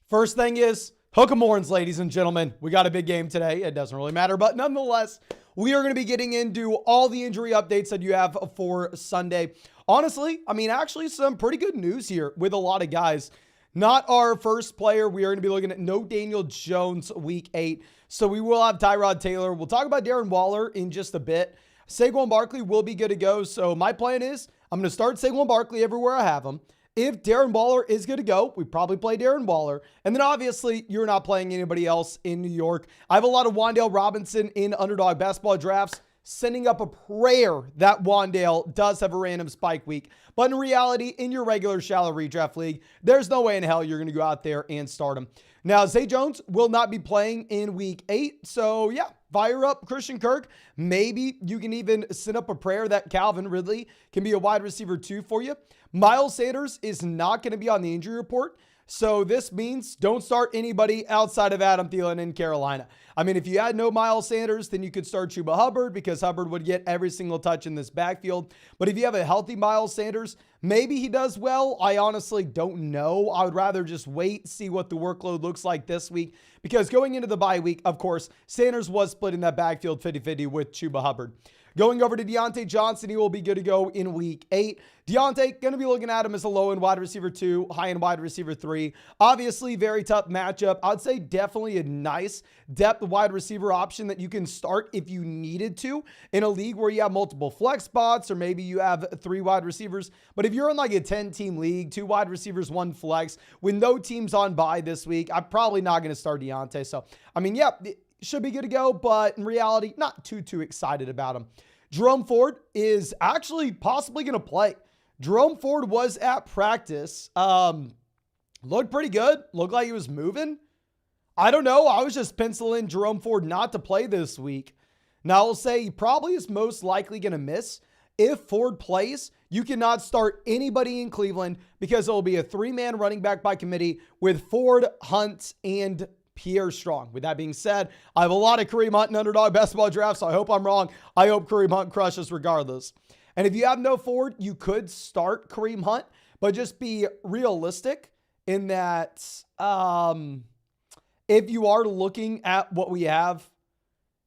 First thing is, hook 'em horns, ladies and gentlemen. We got a big game today. It doesn't really matter, but nonetheless, we are going to be getting into all the injury updates that you have for Sunday. Honestly, actually some pretty good news here with a lot of guys. Not our first player. We are going to be looking at no Daniel Jones week 8. So we will have Tyrod Taylor. We'll talk about Darren Waller in just a bit. Saquon Barkley will be good to go. So my plan is I'm going to start Saquon Barkley everywhere I have him. If Darren Waller is good to go, we probably play Darren Waller. And then obviously you're not playing anybody else in New York. I have a lot of Wan'Dale Robinson in Underdog basketball drafts, sending up a prayer that Wan'Dale does have a random spike week. But in reality, in your regular shallow redraft league, there's no way in hell you're going to go out there and start him. Now, Zay Jones will not be playing in week 8. So yeah, fire up Christian Kirk. Maybe you can even send up a prayer that Calvin Ridley can be a wide receiver 2 for you. Miles Sanders is not going to be on the injury report. So this means don't start anybody outside of Adam Thielen in Carolina. If you had no Miles Sanders, then you could start Chuba Hubbard because Hubbard would get every single touch in this backfield. But if you have a healthy Miles Sanders, maybe he does well. I honestly don't know. I would rather just wait, see what the workload looks like this week, because going into the bye week, of course, Sanders was splitting that backfield 50-50 with Chuba Hubbard. Going over to Deontay Johnson, he will be good to go in week 8. Deontay, going to be looking at him as a low-end wide receiver 2, high-end wide receiver 3. Obviously, very tough matchup. I'd say definitely a nice depth wide receiver option that you can start if you needed to in a league where you have multiple flex spots, or maybe you have 3 wide receivers. But if you're in like a 10-team league, 2 wide receivers, 1 flex, with no teams on bye this week, I'm probably not going to start Deontay. So, yeah, it should be good to go, but in reality, not too excited about him. Jerome Ford is actually possibly going to play. Jerome Ford was at practice. Looked pretty good. Looked like he was moving. I don't know. I was just penciling Jerome Ford not to play this week. Now, I'll say he probably is most likely going to miss. If Ford plays, you cannot start anybody in Cleveland because it will be a 3-man running back by committee with Ford, Hunt, and Pierre Strong. With that being said, I have a lot of Kareem Hunt in Underdog basketball drafts, so I hope I'm wrong. I hope Kareem Hunt crushes regardless. And if you have no Ford, you could start Kareem Hunt, but just be realistic in that if you are looking at what we have,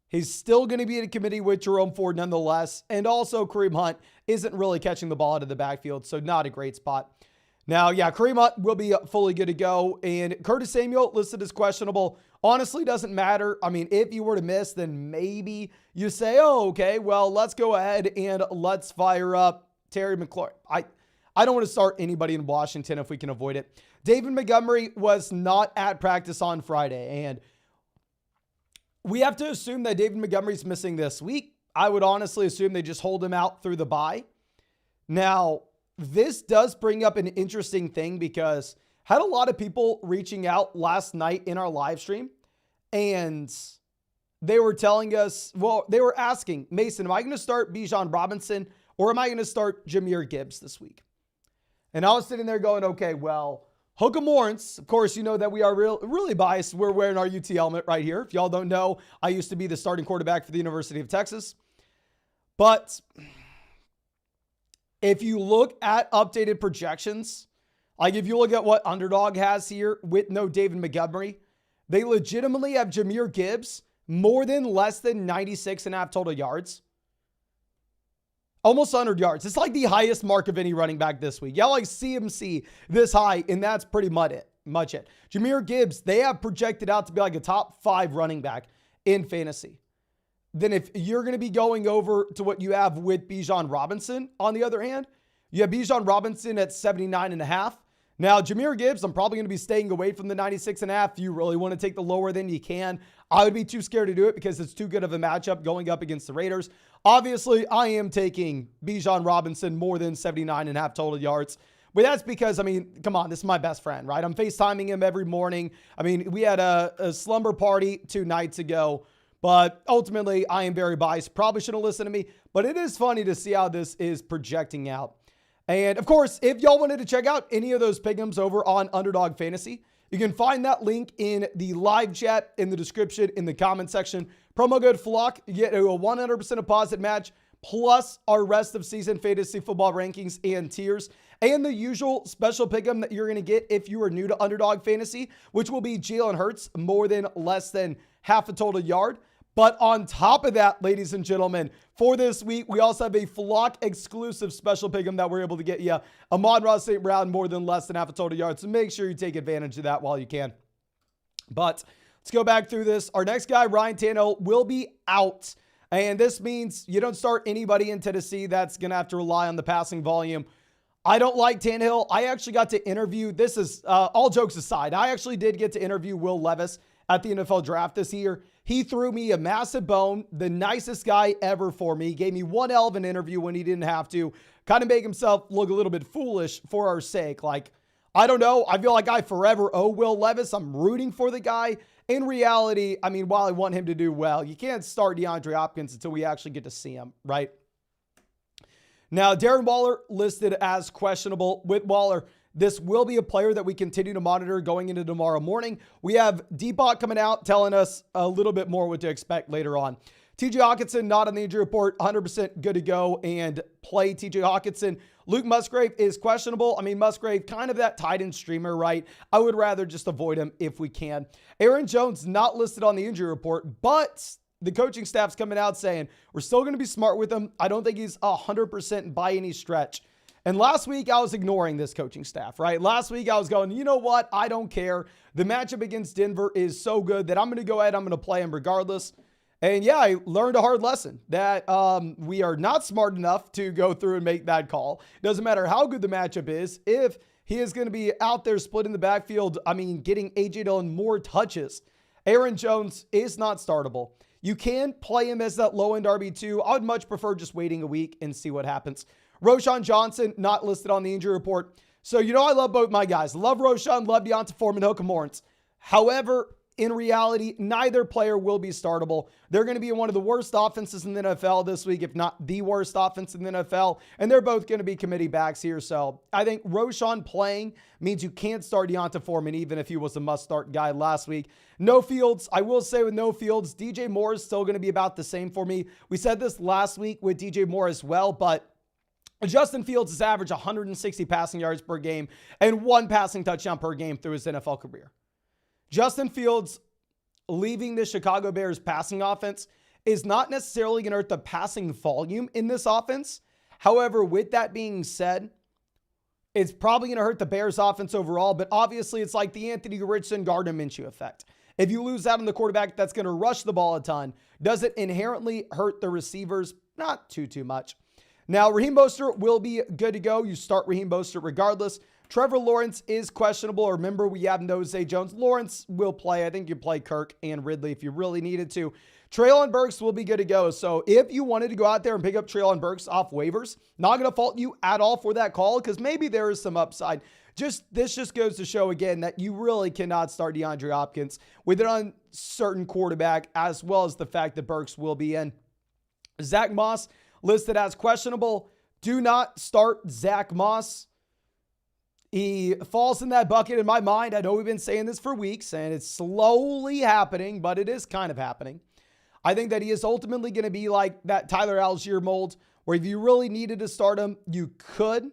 he's still going to be in a committee with Jerome Ford nonetheless. And also Kareem Hunt isn't really catching the ball out of the backfield, so not a great spot. Now, yeah, Kareem Hunt will be fully good to go. And Curtis Samuel listed as questionable. Honestly, doesn't matter. If you were to miss, then maybe you say, oh, okay, well, let's go ahead and let's fire up Terry McLaurin. I don't want to start anybody in Washington if we can avoid it. David Montgomery was not at practice on Friday. And we have to assume that David Montgomery's missing this week. I would honestly assume they just hold him out through the bye. Now, this does bring up an interesting thing because had a lot of people reaching out last night in our live stream, and they were telling us, they were asking, Mason, am I going to start Bijan Robinson or am I going to start Jahmyr Gibbs this week? And I was sitting there going, okay, well, hook 'em horns. Of course, you know that we are really biased. We're wearing our UT helmet right here. If y'all don't know, I used to be the starting quarterback for the University of Texas. But if you look at updated projections, like if you look at what Underdog has here with no David Montgomery, they legitimately have Jahmyr Gibbs more than less than 96.5 total yards. Almost 100 yards. It's like the highest mark of any running back this week. Y'all like CMC this high, and that's pretty much it. Jahmyr Gibbs, they have projected out to be like a top 5 running back in fantasy. Then if you're going to be going over to what you have with Bijan Robinson, on the other hand, you have Bijan Robinson at 79.5. Now, Jahmyr Gibbs, I'm probably going to be staying away from the 96.5. If you really want to take the lower, then you can. I would be too scared to do it because it's too good of a matchup going up against the Raiders. Obviously, I am taking Bijan Robinson more than 79.5 total yards. But that's because, come on, this is my best friend, right? I'm FaceTiming him every morning. We had a slumber party 2 nights ago. But ultimately, I am very biased. Probably shouldn't listen to me. But it is funny to see how this is projecting out. And of course, if y'all wanted to check out any of those pick'ems over on Underdog Fantasy, you can find that link in the live chat, in the description, in the comment section. Promo code FLOCK, you get a 100% deposit match, plus our rest of season fantasy football rankings and tiers. and the usual special pick'em that you're going to get if you are new to Underdog Fantasy, which will be Jaylen Hurts more than less than half a total yard. But on top of that, ladies and gentlemen, for this week, we also have a Flock exclusive special pick'em that we're able to get you Amon-Ra St. more than less than half a total yard. So make sure you take advantage of that while you can. But let's go back through this. Our next guy, Ryan Tannehill, will be out. And this means you don't start anybody in Tennessee that's going to have to rely on the passing volume. I don't like Tannehill. I actually got to interview, this is all jokes aside, I actually did get to interview Will Levis at the NFL draft this year. He threw me a massive bone, the nicest guy ever for me. He gave me one hell of an interview when he didn't have to. Kind of make himself look a little bit foolish for our sake. Like, I don't know. I feel like I forever owe Will Levis. I'm rooting for the guy. In reality, I mean, while I want him to do well, you can't start DeAndre Hopkins until we actually get to see him, right? Now, Darren Waller listed as questionable. With Waller, this will be a player that we continue to monitor going into tomorrow morning. We have Depot coming out telling us a little bit more what to expect later on. TJ Hawkinson, not on the injury report, 100% good to go and play TJ Hawkinson. Luke Musgrave is questionable. I mean, Musgrave, kind of that tight end streamer, right? I would rather just avoid him if we can. Aaron Jones, not listed on the injury report, but the coaching staff's coming out saying we're still going to be smart with him. I don't think he's 100% by any stretch. And last week, I was ignoring this coaching staff, right? Last week, I was going, you know what? I don't care. The matchup against Denver is so good that I'm going to go ahead. I'm going to play him regardless. And yeah, I learned a hard lesson that we are not smart enough to go through and make that call. Doesn't matter how good the matchup is. If he is going to be out there splitting the backfield, I mean, getting A.J. Dillon more touches, Aaron Jones is not startable. You can play him as that low-end RB2. I would much prefer just waiting a week and see what happens. Roschon Johnson, not listed on the injury report. So, you know, I love both my guys. Love Roschon, love Deonta Foreman, Hokum Lawrence. However, in reality, neither player will be startable. They're going to be one of the worst offenses in the NFL this week, if not the worst offense in the NFL. And they're both going to be committee backs here. So I think Roschon playing means you can't start Deonta Foreman, even if he was a must-start guy last week. No Fields. I will say with no Fields, DJ Moore is still going to be about the same for me. We said this last week with DJ Moore as well, but Justin Fields has averaged 160 passing yards per game and 1 passing touchdown per game through his NFL career. Justin Fields leaving the Chicago Bears passing offense is not necessarily going to hurt the passing volume in this offense. However, with that being said, it's probably going to hurt the Bears offense overall, but obviously it's like the Anthony Richardson, Gardner Minshew effect. If you lose out on the quarterback that's going to rush the ball a ton, does it inherently hurt the receivers? Not too much. Now, Raheem Mostert will be good to go. You start Raheem Mostert regardless. Trevor Lawrence is questionable. Remember, we have no Zay Jones. Lawrence will play. I think you play Kirk and Ridley if you really needed to. Traylon Burks will be good to go. So if you wanted to go out there and pick up Traylon Burks off waivers, not going to fault you at all for that call because maybe there is some upside. This just goes to show again that you really cannot start DeAndre Hopkins with an uncertain quarterback, as well as the fact that Burks will be in. Zach Moss listed as questionable. Do not start Zach Moss. He falls in that bucket in my mind. I know we've been saying this for weeks, and it's slowly happening, but it is kind of happening. I think that he is ultimately going to be like that Tyler Algier mold, where if you really needed to start him, you could.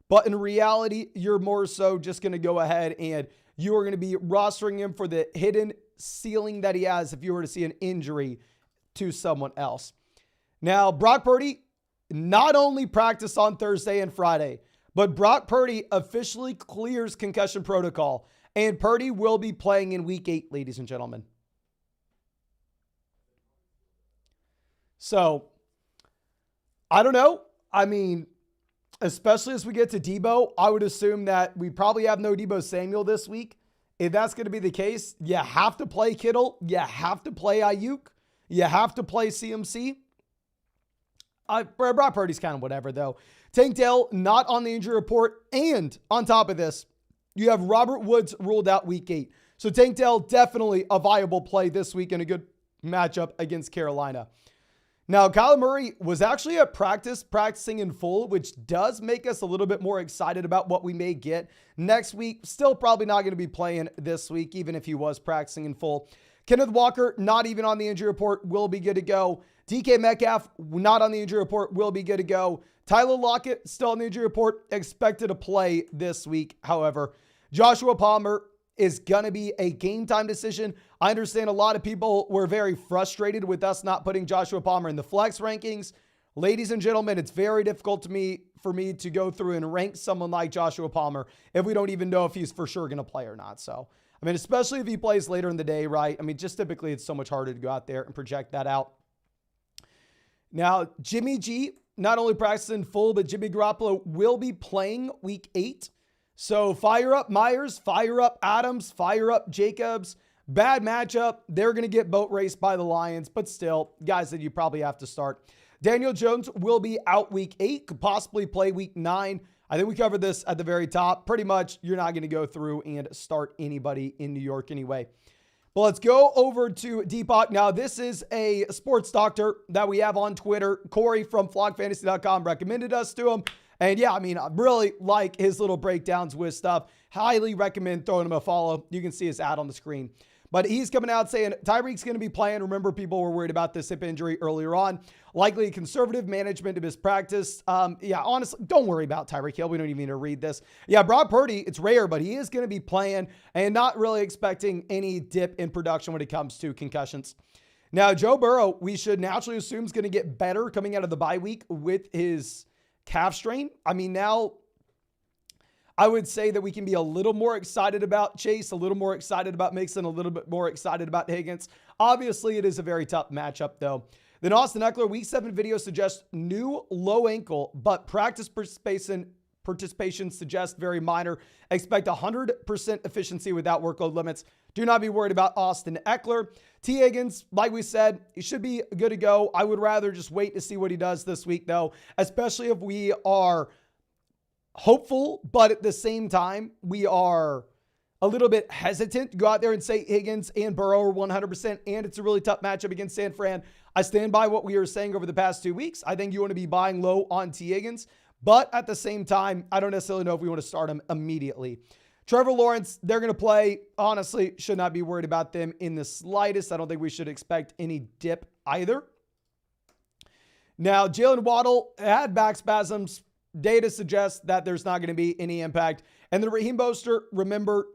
But in reality, you're more so just going to go ahead and you are going to be rostering him for the hidden ceiling that he has if you were to see an injury to someone else. Now, Brock Purdy not only practiced on Thursday and Friday, but Brock Purdy officially clears concussion protocol, and Purdy will be playing in Week 8, ladies and gentlemen. So, I don't know. I mean, especially as we get to Debo, I would assume that we probably have no Debo Samuel this week. If that's going to be the case, you have to play Kittle. You have to play Ayuk. You have to play CMC. Brock Purdy's kind of whatever, though. Tank Dell, not on the injury report. And on top of this, you have Robert Woods ruled out Week 8. So Tank Dell, definitely a viable play this week in a good matchup against Carolina. Now, Kyler Murray was actually at practice, practicing in full, which does make us a little bit more excited about what we may get next week. Still probably not going to be playing this week, even if he was practicing in full. Kenneth Walker, not even on the injury report, will be good to go. DK Metcalf, not on the injury report, will be good to go. Tyler Lockett, still on the injury report, expected to play this week. However, Joshua Palmer is going to be a game time decision. I understand a lot of people were very frustrated with us not putting Joshua Palmer in the flex rankings. Ladies and gentlemen, it's very difficult for me to go through and rank someone like Joshua Palmer if we don't even know if he's for sure going to play or not. So, I mean, especially if he plays later in the day, right? I mean, just typically it's so much harder to go out there and project that out. Now, Jimmy G, not only practicing full, but Jimmy Garoppolo will be playing week 8. So fire up Myers, fire up Adams, fire up Jacobs. Bad matchup. They're going to get boat raced by the Lions, but still, guys that you probably have to start. Daniel Jones will be out week 8, could possibly play week 9. I think we covered this at the very top. Pretty much, you're not going to go through and start anybody in New York anyway. But let's go over to Deepak. Now, this is a sports doctor that we have on Twitter. Corey from flockfantasy.com recommended us to him. And yeah, I mean, I really like his little breakdowns with stuff. Highly recommend throwing him a follow. You can see his ad on the screen. But he's coming out saying Tyreek's going to be playing. Remember, people were worried about this hip injury earlier on. Likely conservative management of his practice. Yeah, honestly, don't worry about Tyreek Hill. We don't even need to read this. Yeah, Brock Purdy, it's rare, but he is going to be playing and not really expecting any dip in production when it comes to concussions. Now, Joe Burrow, we should naturally assume is going to get better coming out of the bye week with his calf strain. I mean, now I would say that we can be a little more excited about Chase, a little more excited about Mixon, a little bit more excited about Higgins. Obviously, it is a very tough matchup, though. Then Austin Eckler, week 7 video suggests new low ankle, but practice participation suggests very minor. Expect 100% efficiency without workload limits. Do not be worried about Austin Eckler. T. Higgins, like we said, he should be good to go. I would rather just wait to see what he does this week, though, especially if we are hopeful, but at the same time, we are a little bit hesitant to go out there and say Higgins and Burrow are 100%, and it's a really tough matchup against San Fran. I stand by what we were saying over the past 2 weeks. I think you want to be buying low on T. Higgins, but at the same time, I don't necessarily know if we want to start him immediately. Trevor Lawrence, they're going to play. Honestly, should not be worried about them in the slightest. I don't think we should expect any dip either. Now, Jalen Waddle had back spasms. Data suggests that there's not going to be any impact. And the Raheem Mostert, remember,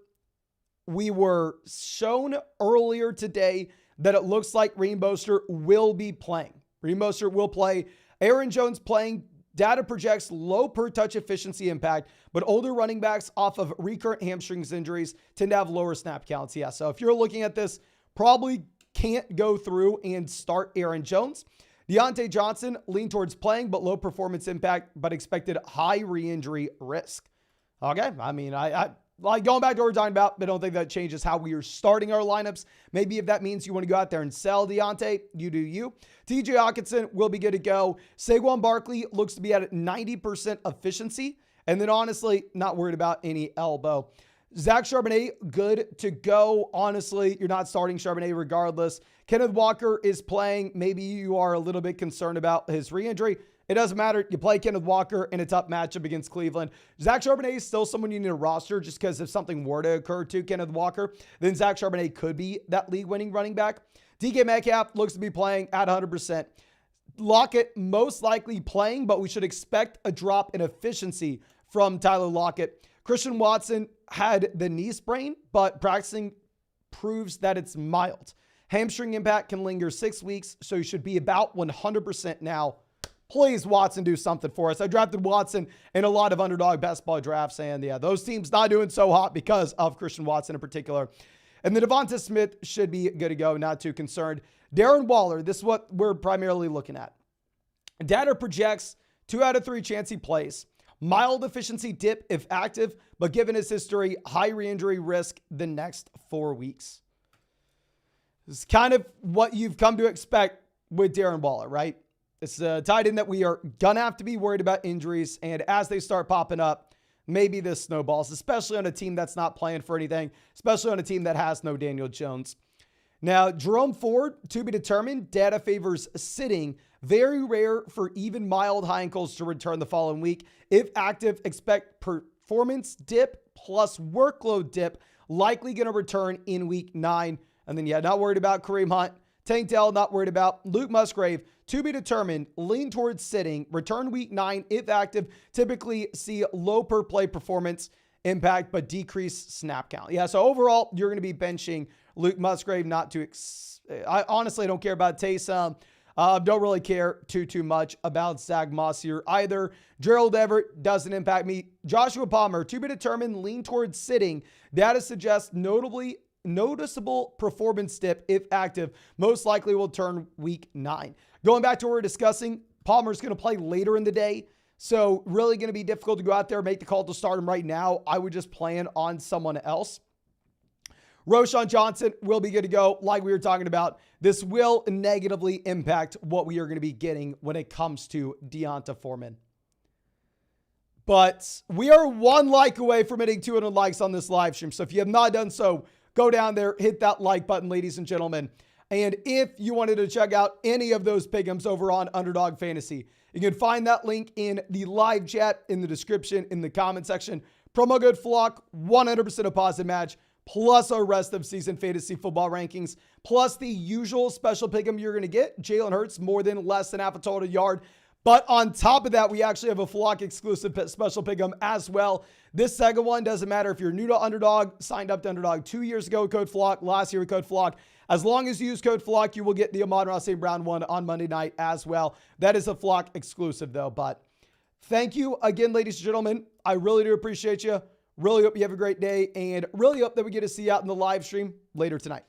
we were shown earlier today that it looks like Raheem Mostert will be playing. Raheem Mostert will play. Aaron Jones playing. Data projects low per touch efficiency impact, but older running backs off of recurrent hamstrings injuries tend to have lower snap counts. Yeah, so if you're looking at this, probably can't go through and start Aaron Jones. Deontay Johnson lean towards playing, but low performance impact, but expected high re-injury risk. Okay, I mean, I like going back to what we're talking about, but I don't think that changes how we are starting our lineups. Maybe if that means you want to go out there and sell Deontay, you do you. TJ Hawkinson will be good to go. Saquon Barkley looks to be at 90% efficiency. And then honestly, not worried about any elbow. Zach Charbonnet, good to go. Honestly, you're not starting Charbonnet regardless. Kenneth Walker is playing. Maybe you are a little bit concerned about his re-injury. It doesn't matter. You play Kenneth Walker in a tough matchup against Cleveland. Zach Charbonnet is still someone you need to roster just because if something were to occur to Kenneth Walker, then Zach Charbonnet could be that league-winning running back. DK Metcalf looks to be playing at 100%. Lockett most likely playing, but we should expect a drop in efficiency from Tyler Lockett. Christian Watson had the knee sprain, but practicing proves that it's mild. Hamstring impact can linger 6 weeks, so you should be about 100% now. Please, Watson, do something for us. I drafted Watson in a lot of underdog best ball drafts, and yeah, those teams not doing so hot because of Christian Watson in particular. And the Devonta Smith should be good to go, not too concerned. Darren Waller, this is what we're primarily looking at. Data projects 2 out of 3 chance he plays. Mild efficiency dip if active, but given his history, high re-injury risk the next 4 weeks. This is kind of what you've come to expect with Darren Waller, right? It's a tight end that we are going to have to be worried about injuries, and as they start popping up, maybe this snowballs, especially on a team that's not playing for anything, especially on a team that has no Daniel Jones. Now, Jerome Ford, to be determined. Data favors sitting. Very rare for even mild high ankles to return the following week. If active, expect performance dip plus workload dip. Likely going to return in week 9. And then, not worried about Kareem Hunt. Tank Dell, not worried about. Luke Musgrave, to be determined. Lean towards sitting. Return week 9. If active, typically see low per play performance impact, but decrease snap count. So overall, you're going to be benching Luke Musgrave. I honestly don't care about Taysom. Don't really care too much about Zach Moss here either. Gerald Everett doesn't impact me. Joshua Palmer, to be determined. Lean towards sitting. Data suggests noticeable performance dip if active. Most likely will turn week 9. Going back to what we're discussing, Palmer's going to play later in the day. So really going to be difficult to go out there and make the call to start him right now. I would just plan on someone else. Roschon Johnson will be good to go. Like we were talking about, this will negatively impact what we are going to be getting when it comes to Deonta Foreman. But we are 1 like away from hitting 200 likes on this live stream. So if you have not done so, go down there, hit that like button, ladies and gentlemen. And if you wanted to check out any of those pick'ems over on Underdog Fantasy, you can find that link in the live chat, in the description, in the comment section. Promo code FLOCK, 100% deposit match, plus our rest of season fantasy football rankings, plus the usual special pick'em you're going to get. Jaylen Hurts, more than less than half a total yard. But on top of that, we actually have a Flock exclusive special pick'em as well. This second one doesn't matter if you're new to Underdog, signed up to Underdog 2 years ago with code FLOCK, last year with code FLOCK. As long as you use code FLOCK, you will get the Amon-Ra St. Brown one on Monday night as well. That is a Flock exclusive though. But thank you again, ladies and gentlemen. I really do appreciate you. Really hope you have a great day, and really hope that we get to see you out in the live stream later tonight.